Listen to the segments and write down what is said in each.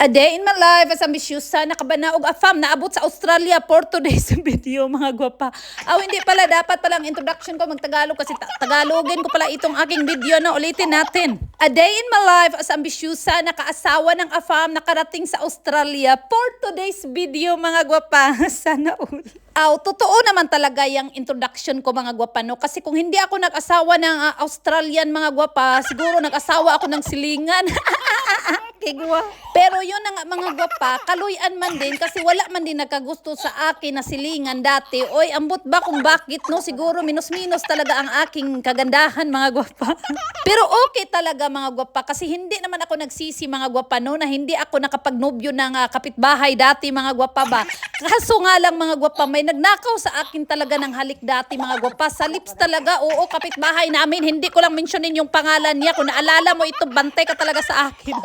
A day in my life as ambisyosa, nakabanaog afam, naabot sa Australia for today's video, mga gwapa. Hindi pala, dapat palang introduction ko magtagalog kasi tagalogin ko pala itong aking video na ulitin natin. A day in my life as ambisyosa, nakaasawa ng afam, nakarating sa Australia for today's video, mga gwapa. Sana all. Totoo naman talaga yung introduction ko, mga gwapa, no? Kasi kung hindi ako nag-asawa ng Australian, mga gwapa, siguro nag-asawa ako ng silingan. Kigwa. Pero yun na nga, mga gwapa, kaluyan man din kasi wala man din nagkagusto sa akin na silingan dati. Oy, ambot ba kung bakit, no? Siguro minus-minus talaga ang aking kagandahan, mga gwapa. Pero okay talaga, mga gwapa, kasi hindi naman ako nagsisi, mga gwapa, no, na hindi ako nakapagnobyo ng kapitbahay dati, mga gwapa ba. Kaso nga lang, mga gwapa, may nagnakaw sa akin talaga ng halik dati, mga gwapa. Sa lips talaga, oo, kapitbahay namin. Hindi ko lang mentionin yung pangalan niya. Kung naalala mo ito, bantay ka talaga sa akin.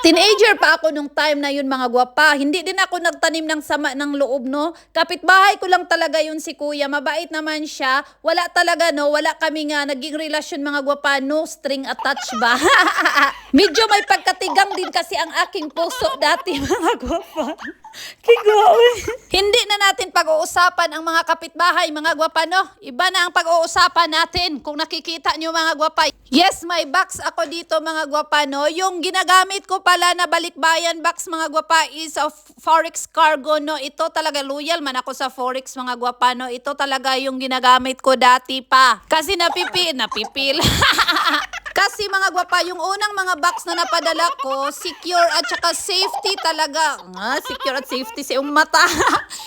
Teenager pa ako nung time na yun, mga gwapa. Hindi din ako nagtanim ng sama ng loob, no. Kapitbahay ko lang talaga yun si kuya. Mabait naman siya. Wala talaga, no. Wala kami nga naging relasyon, mga gwapa. No string attached ba? Medyo may pagkatigang din kasi ang aking puso dati, mga gwapa. Hindi na natin pag-uusapan ang mga kapitbahay, mga gwapa, no? Iba na ang pag-uusapan natin kung nakikita nyo, mga gwapa. Yes, may box ako dito, mga gwapa, no? Yung ginagamit ko pala na balikbayan box, mga gwapa, is of Forex Cargo, no? Ito talaga, loyal man ako sa Forex, mga gwapa, no? Ito talaga yung ginagamit ko dati pa. Kasi napipil. Kasi, mga gwapa, yung unang mga box na napadala ko, secure at saka safety talaga. Secure at safety sa iyong mata.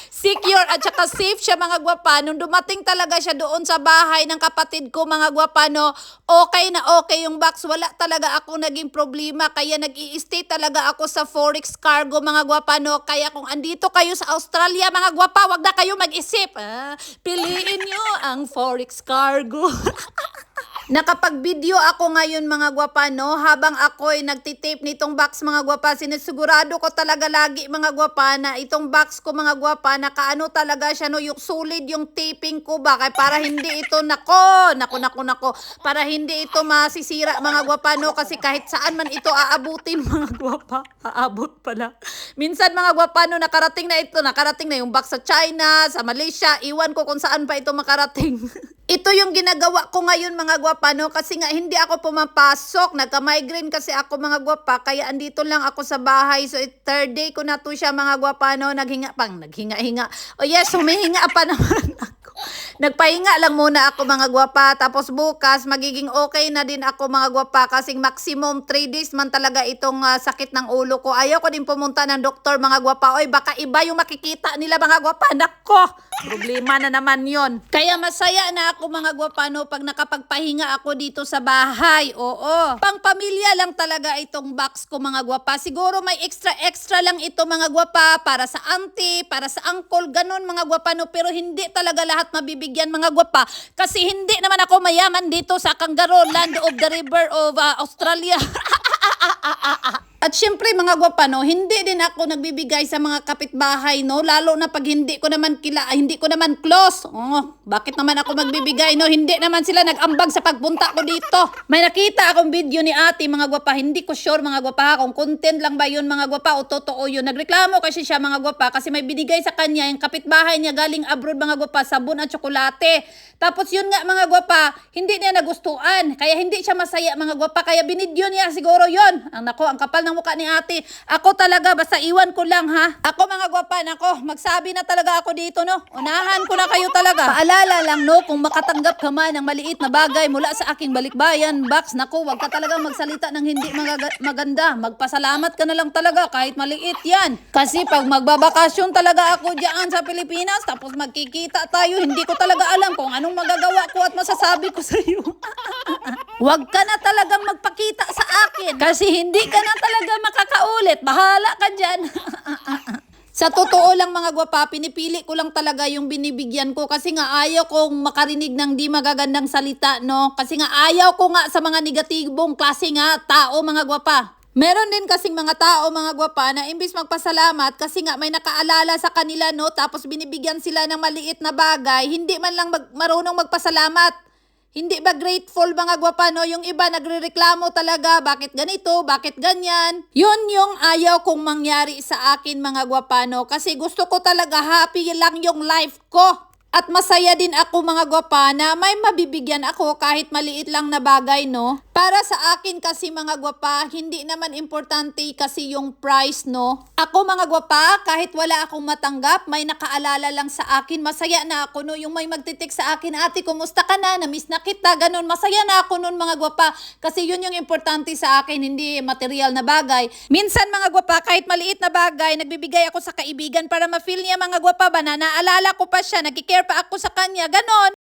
Secure at saka safe siya, mga gwapa. Nung dumating talaga siya doon sa bahay ng kapatid ko, mga gwapa, no, okay na okay yung box. Wala talaga ako naging problema. Kaya nag-i-stay talaga ako sa Forex Cargo, mga gwapa, no. Kaya kung andito kayo sa Australia, mga gwapa, wag na kayo mag-isip. Piliin nyo ang Forex Cargo. Nakapag-video ako ngayon, mga gwapa, no, habang ako'y nagtitape nitong box, mga gwapa. Sinisigurado ko talaga lagi, mga gwapa, na itong box ko, mga gwapa, nakaano talaga siya, no, yung solid yung taping ko ba, kaya para hindi ito, nako, para hindi ito masisira, mga gwapa, no, kasi kahit saan man ito aabutin, mga gwapa, aabot pala. Minsan, mga gwapa, no, nakarating na yung box sa China, sa Malaysia, iwan ko kung saan pa ito makarating. Ito yung ginagawa ko ngayon, mga gwapa, no? Kasi nga hindi ako pumapasok. Nagka-migraine kasi ako, mga gwapa. Kaya andito lang ako sa bahay. So, third day ko na to siya, mga gwapa, no? Naghinga. Oh yes, humihinga pa naman ako. Nagpahinga lang muna ako, mga gwapa. Tapos bukas, magiging okay na din ako, mga gwapa. Kasi maximum 3 days man talaga itong sakit ng ulo ko. Ayaw ko din pumunta ng doktor, mga gwapa. Oy, baka iba yung makikita nila, mga gwapa. Nako, problema na naman yon. Kaya masaya na ako, mga gwapa, no, pag nakapagpahinga ako dito sa bahay. Oo. Pang pamilya lang talaga itong box ko, mga gwapa. Siguro may extra lang ito, mga gwapa, para sa auntie, para sa uncle, ganun, mga gwapa, no. Pero hindi talaga lahat mabibigyan, mga gwapa. Kasi hindi naman ako mayaman dito sa Kangaroo, land of the river of Australia. At syempre, mga gwapa, no, hindi din ako nagbibigay sa mga kapitbahay, no, lalo na pag hindi ko naman hindi ko naman close. Bakit naman ako magbibigay, no? Hindi naman sila nag-ambag sa pagpunta ko dito. May nakita akong video ni ate, mga gwapa, hindi ko sure, mga gwapa, kung content lang ba yun, mga gwapa, o totoo yun. Nagreklamo kasi siya, mga gwapa, kasi may binigay sa kanya yung kapitbahay niya galing abroad, mga gwapa, sabon at tsokolate. Tapos yun nga, mga gwapa, hindi niya nagustuhan, kaya hindi siya masaya, mga gwapa, kaya binidyo niya siguro yun. Ang kapal ng mukha ni ate. Ako talaga, basta iwan ko lang, ha. Ako, mga gwapa, nako, magsabi na talaga ako dito, no. Unahan ko na kayo talaga. Paalala lang, no, kung makatanggap ka man ng maliit na bagay mula sa aking balikbayan box, nako, wag ka talagang magsalita ng hindi maganda. Magpasalamat ka na lang talaga kahit maliit yan. Kasi pag magbabakasyon talaga ako diyan sa Pilipinas, tapos magkikita tayo, hindi ko talaga alam kung anong magagawa ko at masasabi ko sa iyo. Wag ka na talagang magpakita sa akin kasi hindi ka na talaga makakaulit. Bahala ka dyan. Sa totoo lang, mga gwapa, pinipili ko lang talaga yung binibigyan ko kasi nga ayaw kong makarinig ng di magagandang salita, no? Kasi nga ayaw ko nga sa mga negatibong klase nga tao, mga gwapa. Meron din kasing mga tao, mga gwapa, na imbis magpasalamat kasi nga may nakaalala sa kanila, no? Tapos binibigyan sila ng maliit na bagay, hindi man lang marunong magpasalamat. Hindi ba grateful mga gwapa, no? Yung iba nagrereklamo talaga, bakit ganito, bakit ganyan? Yun yung ayaw kong mangyari sa akin mga gwapa, no? Kasi gusto ko talaga happy lang yung life ko. At masaya din ako mga gwapa na may mabibigyan ako kahit maliit lang na bagay, no? Para sa akin kasi mga gwapa, hindi naman importante kasi yung price, no? Ako mga gwapa, kahit wala akong matanggap, may nakaalala lang sa akin, masaya na ako, no? Yung may magtitik sa akin, ate, kumusta ka na? Namiss na kita, ganun. Masaya na ako nun mga gwapa. Kasi yun yung importante sa akin, hindi material na bagay. Minsan mga gwapa, kahit maliit na bagay, nagbibigay ako sa kaibigan para ma-feel niya mga gwapa ba na naalala ko pa siya, nagkikare pa ako sa kanya, ganon.